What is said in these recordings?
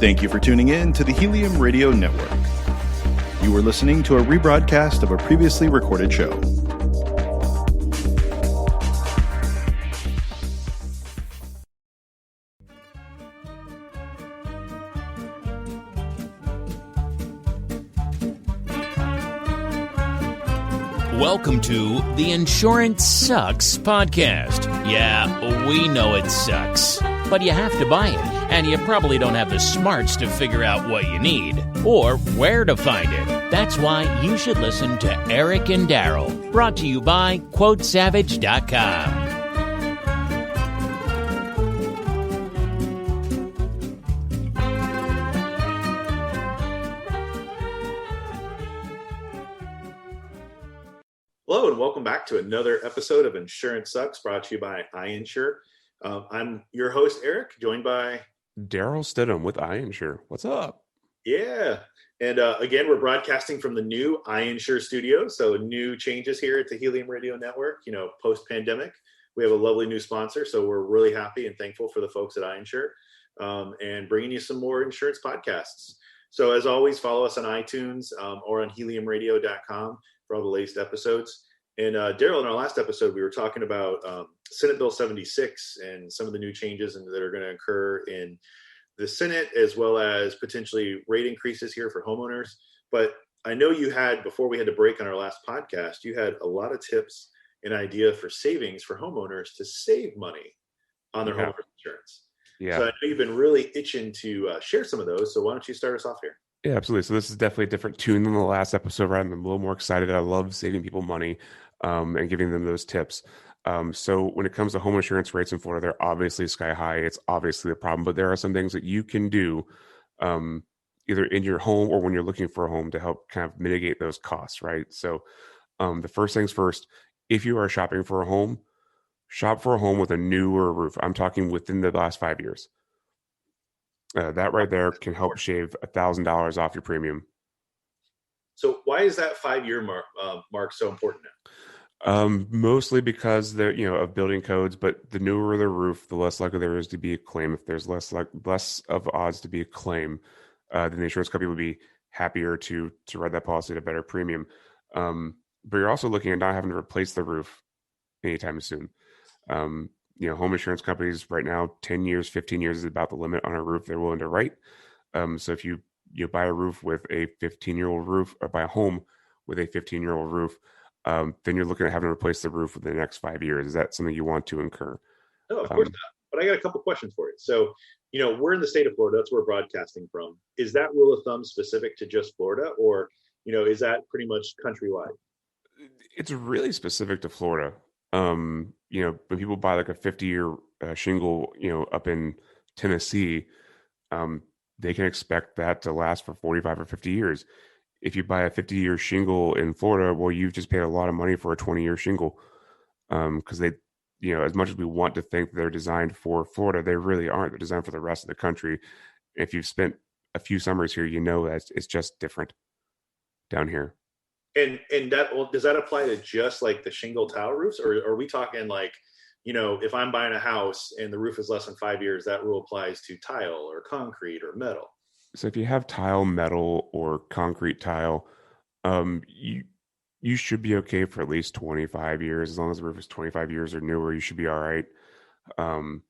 Thank you for tuning in to the Helium Radio Network. You are listening to a rebroadcast of a previously recorded show. Welcome to the Insurance Sucks podcast. Yeah, we know it sucks, but you have to buy it, and you probably don't have the smarts to figure out what you need or where to find it. That's why you should listen to Eric and Daryl, brought to you by QuoteSavage.com. Hello and welcome back to another episode of Insurance Sucks, brought to you by iInsure. I'm your host, Eric, joined by Daryl Stidham with iInsure. What's up? Yeah. And again, we're broadcasting from the new iInsure studio. So new changes here at the Helium Radio Network, post-pandemic. We have a lovely new sponsor. So we're really happy and thankful for the folks at iInsure and bringing you some more insurance podcasts. So as always, follow us on iTunes or on heliumradio.com for all the latest episodes. And Daryl, in our last episode, we were talking about Senate Bill 76 and some of the new changes that are going to occur in the Senate, as well as potentially rate increases here for homeowners. But I know you had, before we had to break on our last podcast, you had a lot of tips and idea for savings for homeowners to save money on their homeowners insurance. Yeah. So I know you've been really itching to share some of those. So why don't you start us off here? Yeah, absolutely. So this is definitely a different tune than the last episode, right? I'm a little more excited. I love saving people money and giving them those tips. So when it comes to home insurance rates in Florida, they're obviously sky high. It's obviously a problem, but there are some things that you can do either in your home or when you're looking for a home to help kind of mitigate those costs, right? So the first things first, if you are shopping for a home, shop for a home with a newer roof. I'm talking within the last 5 years. That right there can help shave $1,000 off your premium. So why is that 5-year mark so important now? Mostly because they're, of building codes, but the newer the roof, the less likely there is to be a claim. If there's less of odds to be a claim, then the insurance company would be happier to write that policy at a better premium. But you're also looking at not having to replace the roof anytime soon. Home insurance companies right now, 10 years, 15 years is about the limit on a roof they're willing to write. So if you buy a roof with a 15-year-old roof, or buy a home with a 15-year-old roof, then you're looking at having to replace the roof within the next 5 years. Is that something you want to incur? No, of course not. But I got a couple questions for you. So, we're in the state of Florida. That's where we're broadcasting from. Is that rule of thumb specific to just Florida, or, is that pretty much countrywide? It's really specific to Florida. When people buy like a 50-year shingle, up in Tennessee, they can expect that to last for 45 or 50 years. If you buy a 50-year shingle in Florida, well, you've just paid a lot of money for a 20-year shingle. Because they, as much as we want to think they're designed for Florida, they really aren't. They're designed for the rest of the country. If you've spent a few summers here, that it's just different down here. And does that apply to just like the shingle tile roofs, or are we talking like, if I'm buying a house and the roof is less than 5 years, that rule applies to tile or concrete or metal? So if you have tile, metal, or concrete tile, you should be okay for at least 25 years. As long as the roof is 25 years or newer, you should be all right. Again,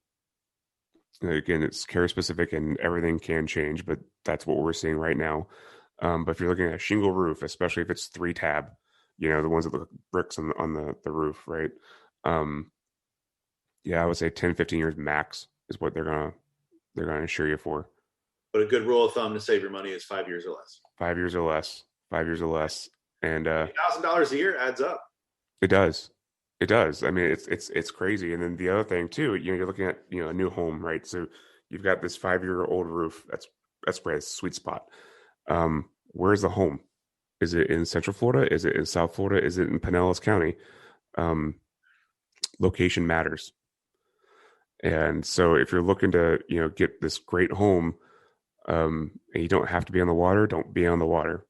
it's carrier specific and everything can change, but that's what we're seeing right now. But if you're looking at a shingle roof, especially if it's 3-tab, the ones that look like bricks on the roof, right? I would say 10, 15 years max is what they're gonna insure you for. But a good rule of thumb to save your money is 5 years or less. 5 years or less. 5 years or less. And $1,000 a year adds up. It does. I mean, it's crazy. And then the other thing too, you're looking at a new home, right? So you've got this 5-year-old roof. That's great. It's a sweet spot. Where's the home? Is it in Central Florida? Is it in South Florida? Is it in Pinellas County? Location matters. And so if you're looking to, get this great home, and you don't have to be on the water, don't be on the water.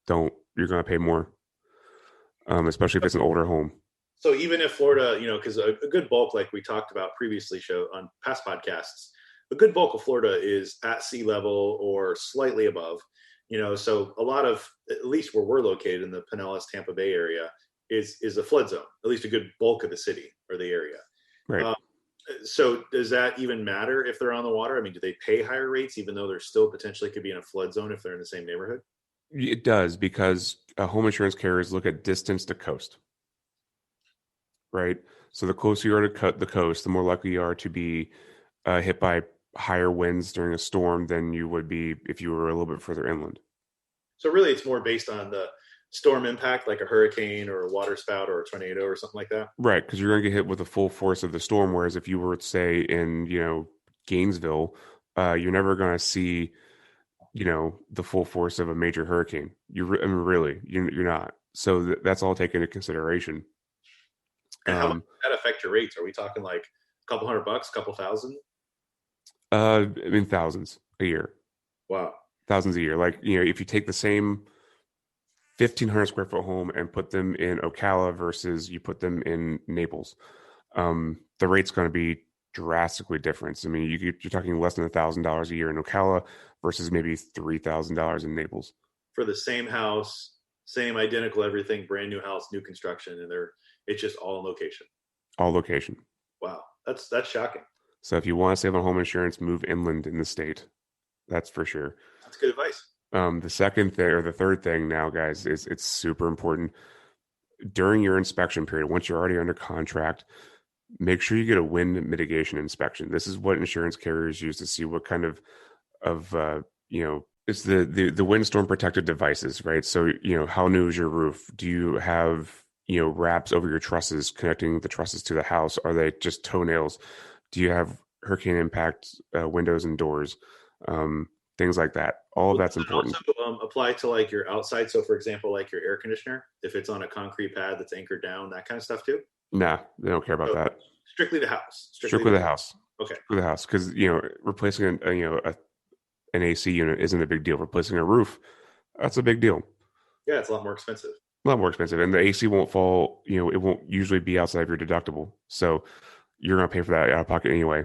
You're going to pay more, especially if it's an older home. So even if Florida, because a good bulk, like we talked about previously on past podcasts, a good bulk of Florida is at sea level or slightly above. So a lot of, at least where we're located in the Pinellas, Tampa Bay area, is a flood zone. At least a good bulk of the city or the area. Right. So does that even matter if they're on the water? I mean, do they pay higher rates even though they're still potentially could be in a flood zone if they're in the same neighborhood? It does, because home insurance carriers look at distance to coast, right? So the closer you are to the coast, the more likely you are to be hit by higher winds during a storm than you would be if you were a little bit further inland. So really it's more based on the storm impact, like a hurricane or a water spout or a tornado or something like that? Right, because you're going to get hit with the full force of the storm, whereas if you were, say, in, Gainesville, you're never going to see, the full force of a major hurricane. Really, you're not. So that's all taken into consideration. And how much does that affect your rates? Are we talking like a couple $100, a couple thousand? Thousands a year. Wow. Thousands a year. Like, if you take the same 1,500 square foot home and put them in Ocala versus you put them in Naples, the rate's going to be drastically different. I mean, you're talking less than $1,000 a year in Ocala versus maybe $3,000 in Naples. For the same house, same identical everything, brand new house, new construction, and it's just all in location. All location. Wow, that's shocking. So if you want to save on home insurance, move inland in the state. That's for sure. That's good advice. The second thing, or the third thing now, guys, is it's super important. During your inspection period, once you're already under contract, make sure you get a wind mitigation inspection. This is what insurance carriers use to see what kind of it's the windstorm protected devices, right? So, how new is your roof? Do you have, wraps over your trusses connecting the trusses to the house? Are they just toenails? Do you have hurricane impact windows and doors? Things like that. All of that's important. Also apply to like your outside. So for example, like your air conditioner, if it's on a concrete pad that's anchored down, that kind of stuff too? Nah, they don't care about that. Strictly the house. Strictly the house. Okay. Strictly the house. Because, replacing an AC unit isn't a big deal. Replacing a roof, that's a big deal. Yeah, it's a lot more expensive. A lot more expensive. And the AC won't fall, it won't usually be outside of your deductible. So you're going to pay for that out of pocket anyway.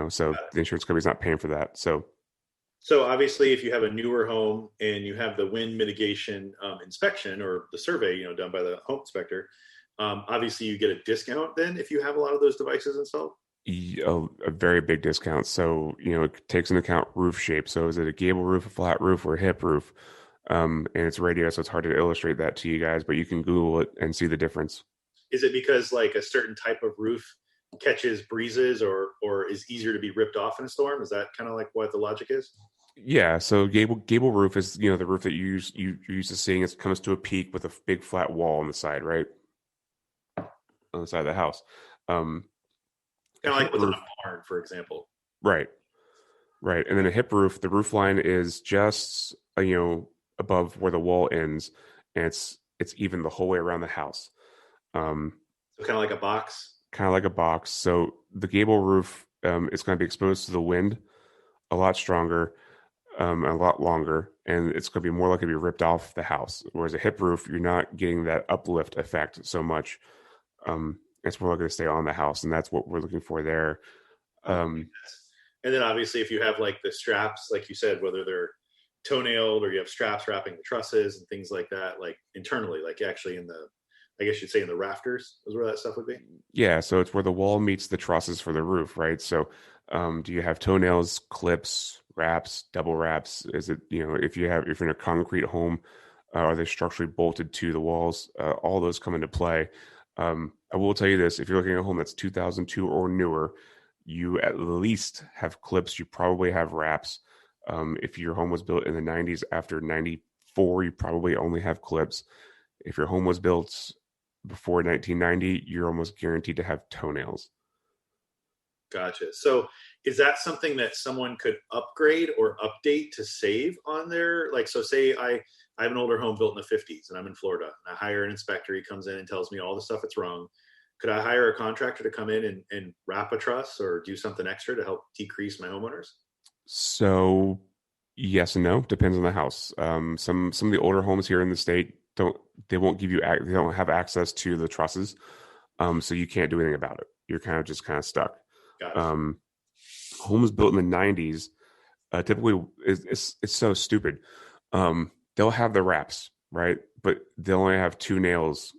So the insurance company's not paying for that. So obviously, if you have a newer home and you have the wind mitigation inspection or the survey, done by the home inspector, obviously you get a discount then if you have a lot of those devices installed? A very big discount. So, it takes into account roof shape. So is it a gable roof, a flat roof, or a hip roof? And it's radio, so it's hard to illustrate that to you guys, but you can Google it and see the difference. Is it because like a certain type of roof catches breezes or is easier to be ripped off in a storm? Is that kind of like what the logic is? Yeah, so gable roof is the roof that you're used to seeing. It comes to a peak with a big flat wall on the side, right? On the side of the house. Kind of like what's on a barn, for example. Right. And then a hip roof, the roof line is just above where the wall ends, and it's even the whole way around the house. So kind of like a box. Kind of like a box. So the gable roof is going to be exposed to the wind a lot stronger. A lot longer, and it's going to be more likely to be ripped off the house. Whereas a hip roof, you're not getting that uplift effect so much. It's more likely to stay on the house, and that's what we're looking for there. And then obviously, if you have like the straps, like you said, whether they're toenailed or you have straps wrapping the trusses and things like that, like internally, like actually in the, I guess you'd say in the rafters is where that stuff would be. Yeah, so it's where the wall meets the trusses for the roof, right? So do you have toenails, clips, wraps, double wraps? Is it, if you're in a concrete home, are they structurally bolted to the walls? All those come into play. I will tell you this, if you're looking at a home that's 2002 or newer, you at least have clips, you probably have wraps. If your home was built in the 90s after 94, you probably only have clips. If your home was built before 1990, you're almost guaranteed to have toenails. Gotcha. So is that something that someone could upgrade or update to save on their, like, so say I have an older home built in the 50s and I'm in Florida and I hire an inspector, he comes in and tells me all the stuff that's wrong. Could I hire a contractor to come in and wrap a truss or do something extra to help decrease my homeowners? So yes and no, depends on the house. Some of the older homes here in the state they don't have access to the trusses. So you can't do anything about it. You're kind of stuck. Got it. homes built in the 90s, typically it's so stupid. They'll have the wraps, right? But they'll only have 2 nails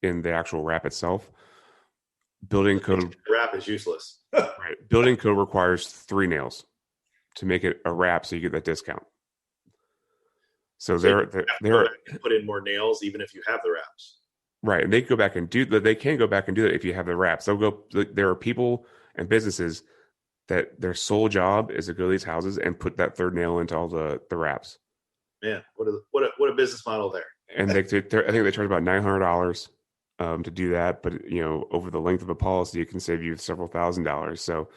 in the actual wrap itself. Building code The wrap is useless. right. Building code requires 3 nails to make it a wrap, so you get that discount. So they're put in more nails even if you have the wraps. right, and they can go back and do that. They can go back and do that if you have the wraps. They'll go. There are people and businesses that their sole job is to go to these houses and put that 3rd nail into all the wraps. Man, what a business model there. And I think they charge about $900 to do that. But over the length of a policy, it can save you several $1,000s. So,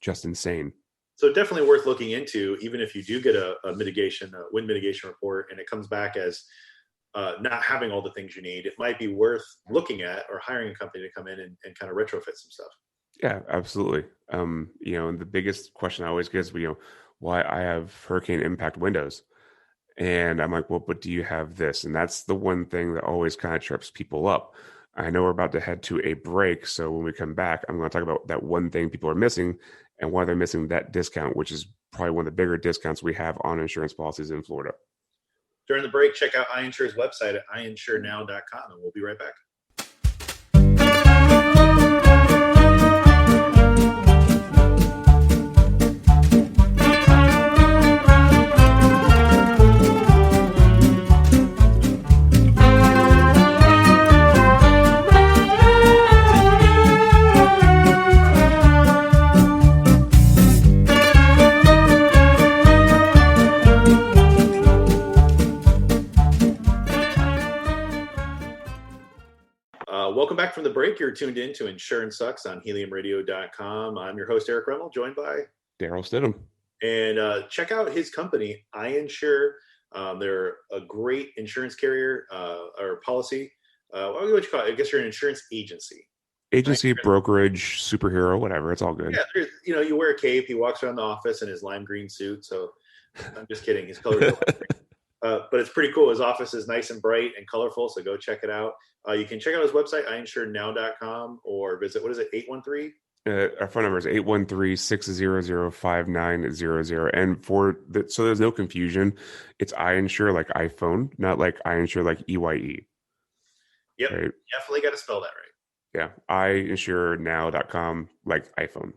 just insane. So definitely worth looking into, even if you do get a wind mitigation report, and it comes back as not having all the things you need. It might be worth looking at or hiring a company to come in and kind of retrofit some stuff. Yeah, absolutely. And the biggest question I always get is, why I have hurricane impact windows. And I'm like, well, but do you have this? And that's the one thing that always kind of trips people up. I know we're about to head to a break. So when we come back, I'm going to talk about that one thing people are missing and why they're missing that discount, which is probably one of the bigger discounts we have on insurance policies in Florida. During the break, check out iInsure's website at iInsureNow.com, and we'll be right back. Welcome back from the break. You're tuned in to Insurance Sucks on heliumradio.com. I'm your host, Eric Rummel, joined by Daryl Stidham. And check out his company, iInsure. They're a great insurance carrier or policy. What would you call it? I guess you're an insurance agency. Agency, brokerage, superhero, whatever. It's all good. Yeah, you wear a cape. He walks around the office in his lime green suit. So I'm just kidding. His color is lime green. But it's pretty cool. His office is nice and bright and colorful, so go check it out. You can check out his website, iInsureNow.com, or visit, 813? Our phone number is 813-600-5900. And so there's no confusion, it's iInsure like iPhone, not like iInsure like EYE. Yep, right? Definitely got to spell that right. Yeah, iInsureNow.com like iPhone.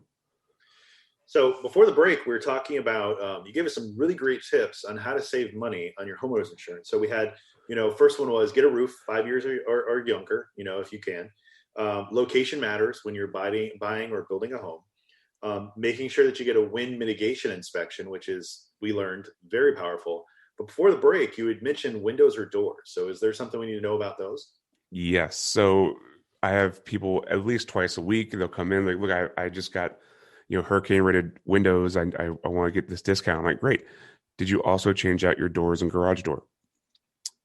So before the break, we were talking about, you gave us some really great tips on how to save money on your homeowner's insurance. So we had, first one was get a roof 5 years or younger, if you can. Location matters when you're buying or building a home. Making sure that you get a wind mitigation inspection, which is, we learned, very powerful. But before the break, you had mentioned windows or doors. So is there something we need to know about those? Yes. So I have people at least twice a week. They'll come in like, look, I just got hurricane rated windows. I want to get this discount. I'm like, great. Did you also change out your doors and garage door?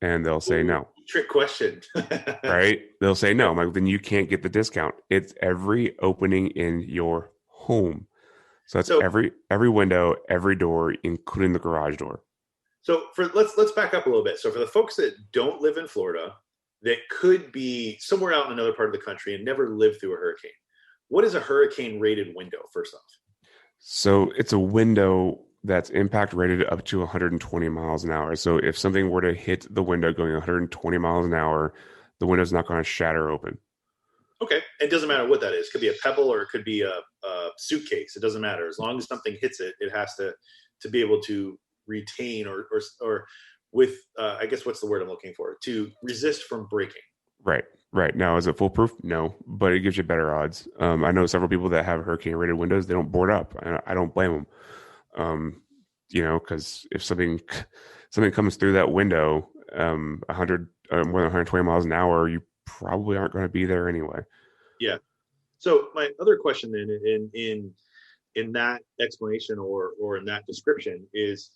And they'll say no. Trick question. Right? They'll say no. I'm like, then you can't get the discount. It's every opening in your home. So that's every window, every door, including the garage door. So let's back up a little bit. So for the folks that don't live in Florida, that could be somewhere out in another part of the country and never lived through a hurricane, what is a hurricane rated window, first off? So it's a window that's impact rated up to 120 miles an hour. So if something were to hit the window going 120 miles an hour, the window's not going to shatter open. Okay. It doesn't matter what that is. It could be a pebble or it could be a suitcase. It doesn't matter. As long as something hits it, it has to be able to retain or with, I guess, what's the word I'm looking for? To resist from breaking. Right. Now, is it foolproof? No, but it gives you better odds. I know several people that have hurricane-rated windows. They don't board up. I don't blame them. Because if something comes through that window, 100 more than 120 miles an hour, you probably aren't going to be there anyway. Yeah. So my other question then, in that explanation or in that description, is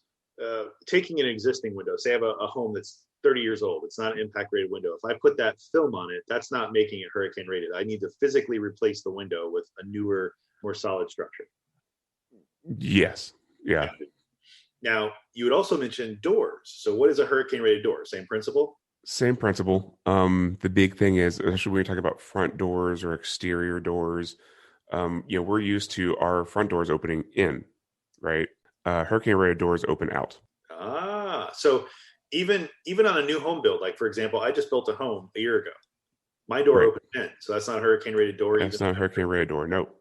taking an existing window. Say I have a home that's 30 years old. It's not an impact rated window. If I put that film on it, that's not making it hurricane rated. I need to physically replace the window with a newer, more solid structure. Yes. Yeah. Now, you would also mention doors. So what is a hurricane rated door? Same principle? Same principle. The big thing is, especially when you talk about front doors or exterior doors, We're used to our front doors opening in, right? Hurricane rated doors open out. So even on a new home build, like for example, I just built a home a year ago. My door Right. opened in, so that's not a hurricane rated door. That's not a hurricane rated door. Nope.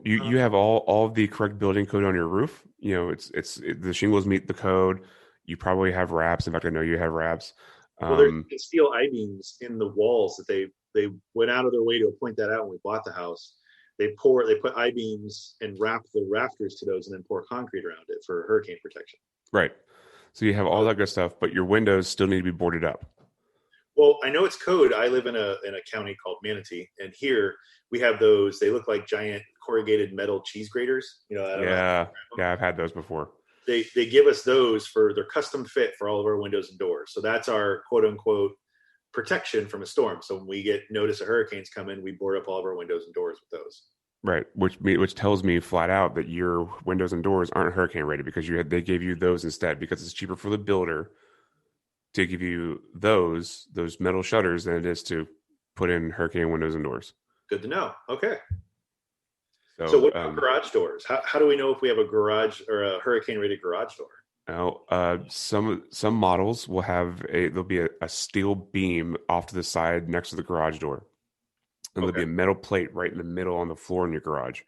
You have all of the correct building code on your roof. The shingles meet the code. You probably have wraps. In fact, I know you have wraps. Well, there's steel I-beams in the walls that they went out of their way to point that out when we bought the house. They put I-beams and wrap the rafters to those and then pour concrete around it for hurricane protection. Right. So you have all that good stuff, but your windows still need to be boarded up. Well, I know it's code. I live in a county called Manatee, and here we have those. They look like giant corrugated metal cheese graters. Yeah, I've had those before. They give us those for their custom fit for all of our windows and doors. So that's our quote unquote protection from a storm. So when we get notice of hurricanes coming, we board up all of our windows and doors with those. Right, which tells me flat out that your windows and doors aren't hurricane rated because they gave you those instead because it's cheaper for the builder to give you those metal shutters than it is to put in hurricane windows and doors. Good to know. Okay. So what about garage doors? How do we know if we have a garage or a hurricane rated garage door? Now, some models will have there'll be a steel beam off to the side next to the garage door. And there'll be a metal plate right in the middle on the floor in your garage.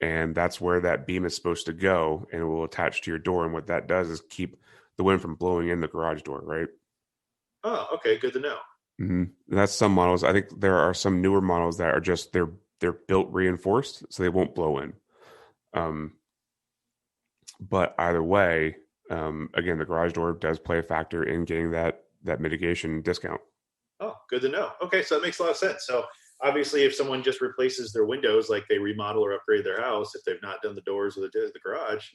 And that's where that beam is supposed to go, and it will attach to your door. And what that does is keep the wind from blowing in the garage door, right? Oh, okay. Good to know. Mm-hmm. And that's some models. I think there are some newer models that are just they're built reinforced, so they won't blow in. But either way, again, the garage door does play a factor in getting that mitigation discount. Oh, good to know. Okay, so that makes a lot of sense. So obviously, if someone just replaces their windows, like they remodel or upgrade their house, if they've not done the doors or the garage,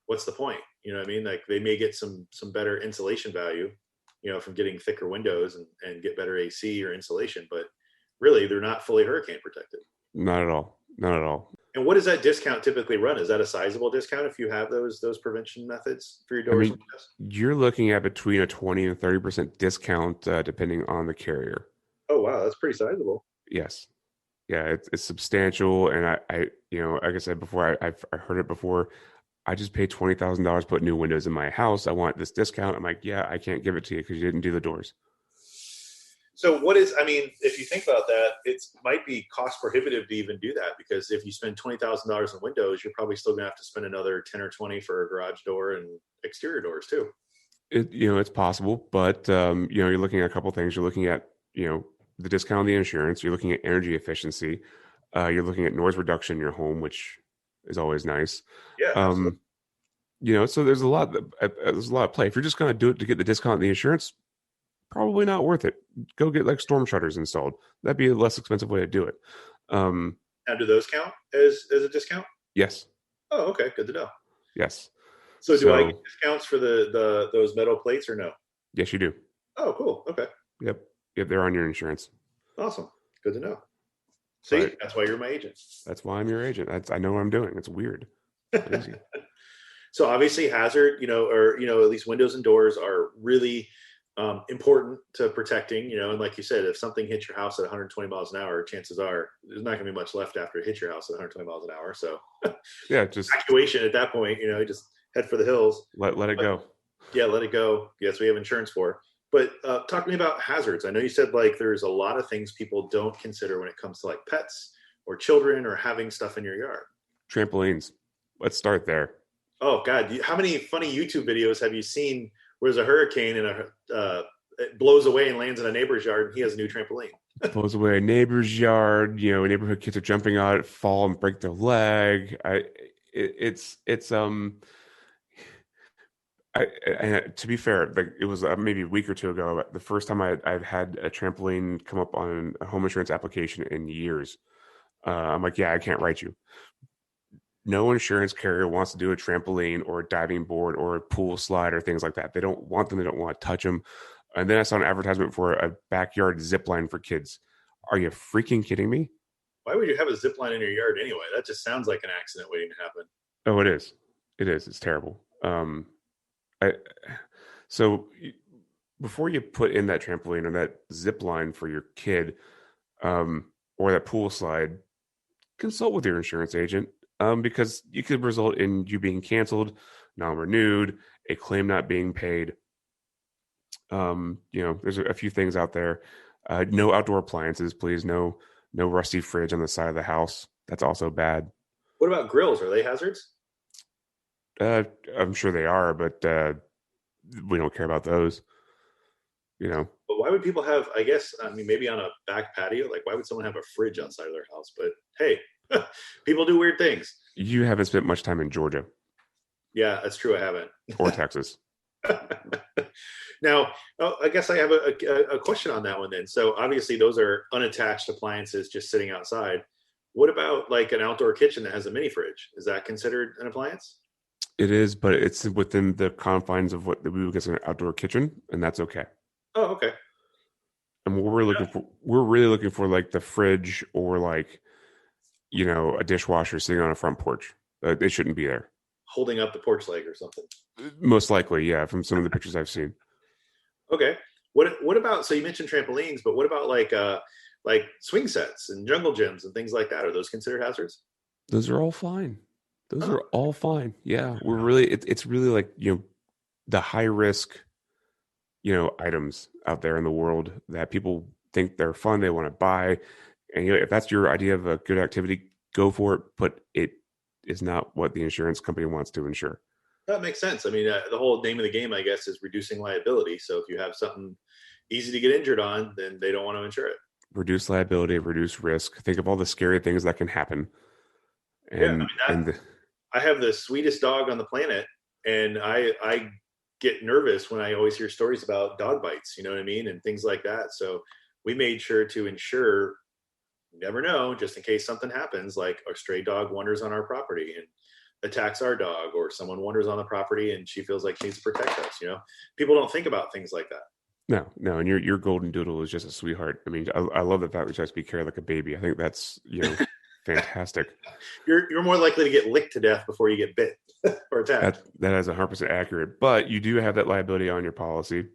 what's the point? You know what I mean? Like they may get some better insulation value, from getting thicker windows and get better AC or insulation, but really they're not fully hurricane protected. Not at all. And what does that discount typically run? Is that a sizable discount if you have those prevention methods for your doors? You're looking at between a 20 and 30% discount depending on the carrier. Oh, wow. That's pretty sizable. Yes. Yeah, it's substantial. And I like I said before, I've heard it before. I just paid $20,000 to put new windows in my house. I want this discount. I'm like, yeah, I can't give it to you because you didn't do the doors. So if you think about that, it might be cost prohibitive to even do that, because if you spend $20,000 in windows, you're probably still gonna have to spend another 10 or 20 for a garage door and exterior doors too. It's possible, but you're looking at a couple things. You're looking at, the discount on the insurance. You're looking at energy efficiency. You're looking at noise reduction in your home, which is always nice. Yeah. So there's a lot of play. If you're just going to do it to get the discount on the insurance, probably not worth it. Go get like storm shutters installed. That'd be a less expensive way to do it. Now, do those count as a discount? Yes. Oh, okay. Good to know. Yes. So do I get discounts for those metal plates or no? Yes, you do. Oh, cool. Okay. Yep. They're on your insurance. Awesome. Good to know. See, Right. That's why you're my agent. That's why I'm your agent. I know what I'm doing. It's weird. Crazy. So obviously hazard, or at least windows and doors are really important to protecting, and like you said, if something hits your house at 120 miles an hour, chances are there's not going to be much left after it hits your house at 120 miles an hour. So yeah, just evacuation at that point, just head for the hills. Let it go. Yeah, let it go. Yes, we have insurance for. But talk to me about hazards. I know you said like there's a lot of things people don't consider when it comes to like pets or children or having stuff in your yard. Trampolines. Let's start there. Oh God, how many funny YouTube videos have you seen where there's a hurricane and it blows away and lands in a neighbor's yard and he has a new trampoline? Blows away a neighbor's yard. Neighborhood kids are jumping on it, fall and break their leg. To be fair, like it was maybe a week or two ago, the first time I've had a trampoline come up on a home insurance application in years. I'm like, yeah, I can't write you. No insurance carrier wants to do a trampoline or a diving board or a pool slide or things like that. They don't want them. They don't want to touch them. And then I saw an advertisement for a backyard zip line for kids. Are you freaking kidding me? Why would you have a zip line in your yard anyway? That just sounds like an accident waiting to happen. Oh, it is. It is. It's terrible. So before you put in that trampoline or that zip line for your kid, or that pool slide, consult with your insurance agent, because it could result in you being canceled, non-renewed, a claim not being paid. There's a few things out there. No outdoor appliances, please. No rusty fridge on the side of the house. That's also bad. What about grills? Are they hazards? I'm sure they are, but we don't care about those. But why would people have, I guess, maybe on a back patio, like why would someone have a fridge outside of their house? But hey, people do weird things. You haven't spent much time in Georgia. Yeah, that's true. I haven't. Or Texas. Now, I guess I have a question on that one then. So obviously those are unattached appliances just sitting outside. What about like an outdoor kitchen that has a mini fridge? Is that considered an appliance? It is, but it's within the confines of what we would consider an outdoor kitchen, and that's okay. Oh, okay. And what we're really looking for like the fridge or like, a dishwasher sitting on a front porch. It shouldn't be there. Holding up the porch leg or something. Most likely, yeah, from some of the pictures I've seen. Okay. What about, so you mentioned trampolines, but what about like swing sets and jungle gyms and things like that? Are those considered hazards? Those are all fine. Those are all fine. Yeah, we're really it's really like, the high risk, items out there in the world that people think they're fun, they want to buy. And if that's your idea of a good activity, go for it, but it is not what the insurance company wants to insure. That makes sense. The whole name of the game, I guess, is reducing liability. So if you have something easy to get injured on, then they don't want to insure it. Reduce liability, reduce risk. Think of all the scary things that can happen. And, I have the sweetest dog on the planet, and I get nervous when I always hear stories about dog bites, you know what I mean? And things like that. So we made sure to insure, you never know, just in case something happens, like a stray dog wanders on our property and attacks our dog, or someone wanders on the property and she feels like she needs to protect us. People don't think about things like that. No. And your golden doodle is just a sweetheart. I love the fact that you have to be carried like a baby. I think that's, fantastic. You're more likely to get licked to death before you get bit or attacked. That is 100% accurate, but you do have that liability on your policy.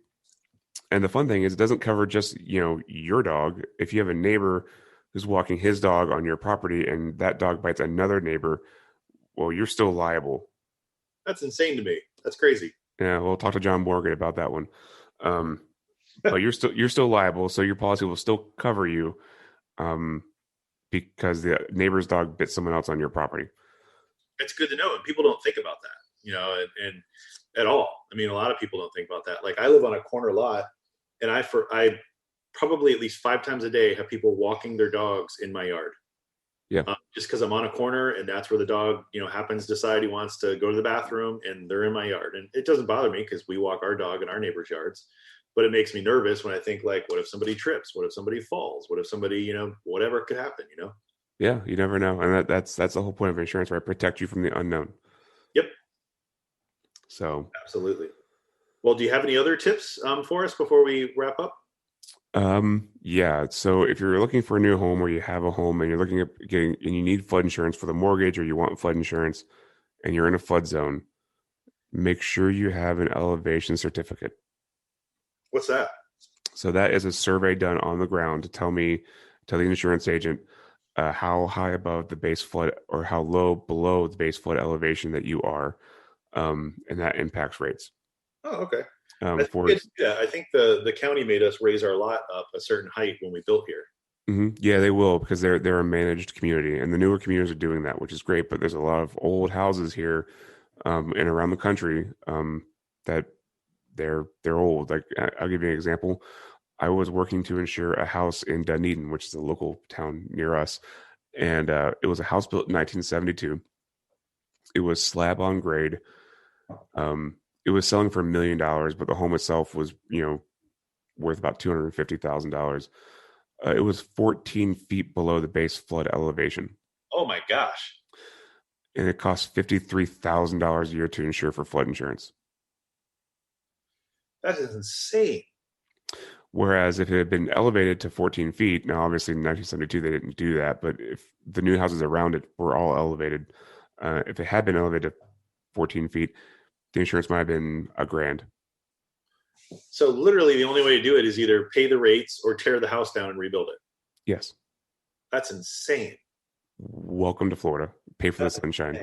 And the fun thing is it doesn't cover just, your dog. If you have a neighbor who's walking his dog on your property and that dog bites another neighbor, well, you're still liable. That's insane to me. That's crazy. Yeah, we'll talk to John Morgan about that one. But you're still liable, so your policy will still cover you, because the neighbor's dog bit someone else on your property. It's good to know, and people don't think about that, and at all. A lot of people don't think about that. Like I live on a corner lot, and I probably at least 5 times a day have people walking their dogs in my yard. Yeah. Just because I'm on a corner and that's where the dog, happens to decide he wants to go to the bathroom, and they're in my yard. And it doesn't bother me because we walk our dog in our neighbor's yards, but it makes me nervous when I think like, what if somebody trips? What if somebody falls? What if somebody, whatever could happen, Yeah, you never know. And that's the whole point of insurance, right? Protect you from the unknown. Yep. So. Absolutely. Well, do you have any other tips for us before we wrap up? Yeah. So if you're looking for a new home, or you have a home and you're looking at and you need flood insurance for the mortgage, or you want flood insurance and you're in a flood zone, make sure you have an elevation certificate. What's that? So that is a survey done on the ground to tell the insurance agent how high above the base flood or how low below the base flood elevation that you are, and that impacts rates. Oh, okay. I think the county made us raise our lot up a certain height when we built here. Mm-hmm. Yeah, they will, because they're a managed community, and the newer communities are doing that, which is great. But there's a lot of old houses here, and around the country, that they're old. Like I'll give you an example. I was working to insure a house in Dunedin, which is a local town near us, and it was a house built in 1972. It was slab on grade. It was selling for $1 million, but the home itself was, worth about $250,000. It was 14 feet below the base flood elevation. Oh my gosh! And it cost $53,000 a year to insure for flood insurance. That is insane. Whereas if it had been elevated to 14 feet, now obviously in 1972 they didn't do that, but if the new houses around it were all elevated, if it had been elevated to 14 feet, the insurance might have been $1,000. So literally the only way to do it is either pay the rates or tear the house down and rebuild it. Yes. That's insane. welcome to Florida. Pay for the sunshine.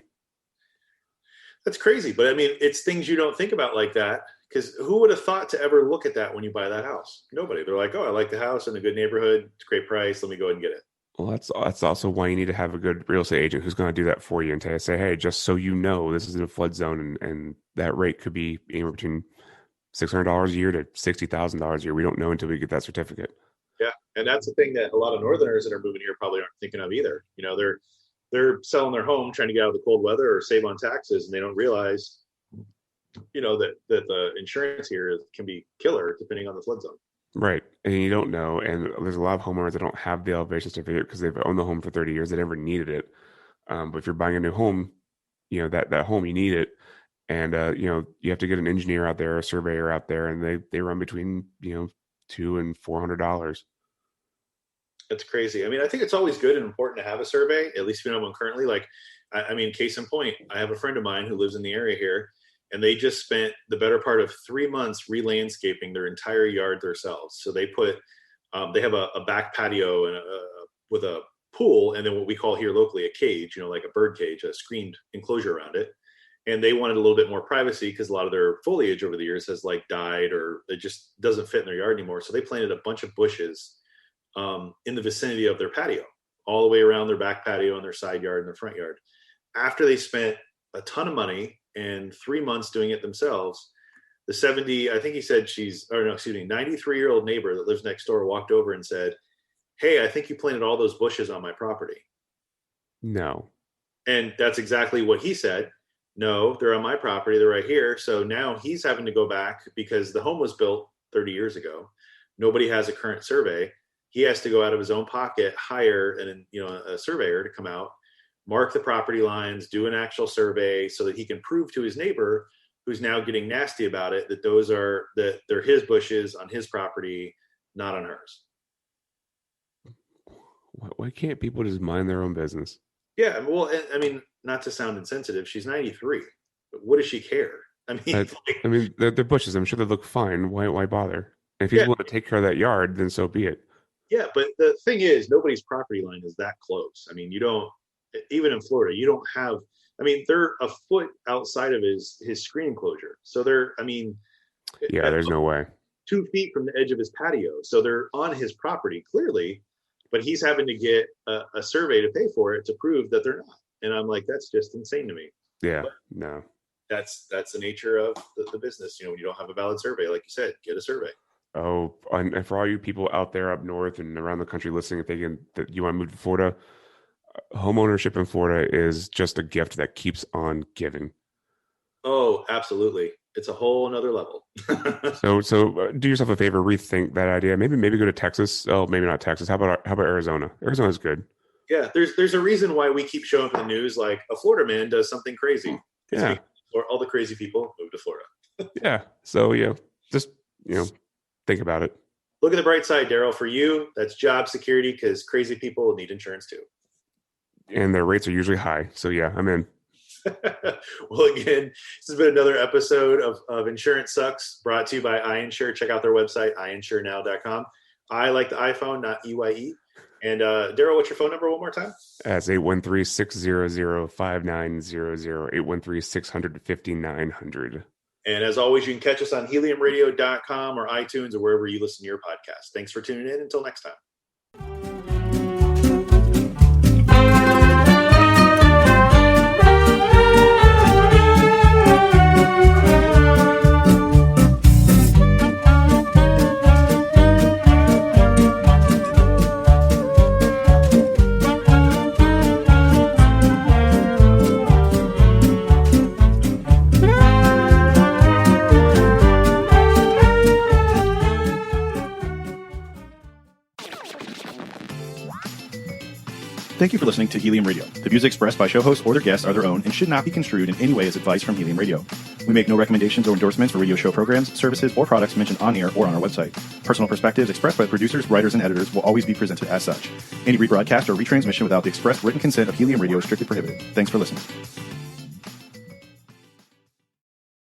That's crazy. But I mean, it's things you don't think about like that, because who would have thought to ever look at that when you buy that house? Nobody. They're like, oh, I like the house in a good neighborhood. It's a great price. Let me go ahead and get it. Well, that's also why you need to have a good real estate agent who's going to do that for you and say, hey, just so you know, this is in a flood zone, and that rate could be anywhere between $600 a year to $60,000 a year. We don't know until we get that certificate. Yeah, and that's the thing that a lot of Northerners that are moving here probably aren't thinking of either. You know, they're selling their home, trying to get out of the cold weather or save on taxes, and they don't realize, you know, that the insurance here can be killer depending on the flood zone. Right. And you don't know. And there's a lot of homeowners that don't have the elevation certificate because they've owned the home for 30 years. They never needed it. But if you're buying a new home, you know, that home, you need it. And, you know, you have to get an engineer out there, a surveyor out there, and they run between, you know, $200 and $400. That's crazy. I mean, I think it's always good and important to have a survey, at least if you know one currently. Like, I mean, case in point, I have a friend of mine who lives in the area here, and they just spent the better part of 3 months re-landscaping their entire yard themselves. So they put, they have a back patio and with a pool, and then what we call here locally a cage, you know, like a bird cage, a screened enclosure around it. And they wanted a little bit more privacy because a lot of their foliage over the years has like died, or it just doesn't fit in their yard anymore. So they planted a bunch of bushes in the vicinity of their patio, all the way around their back patio and their side yard and their front yard. After they spent a ton of money and 3 months doing it themselves, the 93-year-old neighbor that lives next door walked over and said, hey, I think you planted all those bushes on my property. No. And that's exactly what he said. No, they're on my property. They're right here. So now he's having to go back because the home was built 30 years ago. Nobody has a current survey. He has to go out of his own pocket, hire a surveyor to come out, mark the property lines, do an actual survey so that he can prove to his neighbor, who's now getting nasty about it, that they're his bushes on his property, not on hers. Why can't people just mind their own business? Yeah, well, I mean, not to sound insensitive, she's 93. But what does she care? I mean, they're bushes. I'm sure they look fine. Why bother? If he's willing to take care of that yard, then so be it. Yeah, but the thing is, nobody's property line is that close. I mean, you don't, even in Florida, you don't have, I mean, they're a foot outside of his screen enclosure. So they're, I mean. Yeah, there's no way. 2 feet from the edge of his patio. So they're on his property, clearly, but he's having to get a survey to pay for it to prove that they're not. And I'm like, that's just insane to me. Yeah, but no. That's the nature of the business. You know, when you don't have a valid survey, like you said, get a survey. Oh, and for all you people out there up north and around the country listening, thinking that you want to move to Florida, home ownership in Florida is just a gift that keeps on giving. Oh, absolutely. It's a whole another level. So do yourself a favor, rethink that idea. Maybe go to Texas. Oh, maybe not Texas. How about Arizona? Arizona's good. Yeah, there's a reason why we keep showing up in the news like a Florida man does something crazy. Yeah. Or all the crazy people move to Florida. Yeah. So just think about it. Look at the bright side, Daryl. For you, that's job security, because crazy people need insurance too. And their rates are usually high. So yeah, I'm in. Well, again, this has been another episode of Insurance Sucks, brought to you by iInsure. Check out their website, iinsurenow.com. I like the iPhone, not EYE. And Daryl, what's your phone number one more time? That's 813-600-5900, 813-600-5900. And as always, you can catch us on heliumradio.com or iTunes or wherever you listen to your podcast. Thanks for tuning in. Until next time. Thank you for listening to Helium Radio. The views expressed by show hosts or their guests are their own and should not be construed in any way as advice from Helium Radio. We make no recommendations or endorsements for radio show programs, services, or products mentioned on air or on our website. Personal perspectives expressed by producers, writers, and editors will always be presented as such. Any rebroadcast or retransmission without the express written consent of Helium Radio is strictly prohibited. Thanks for listening.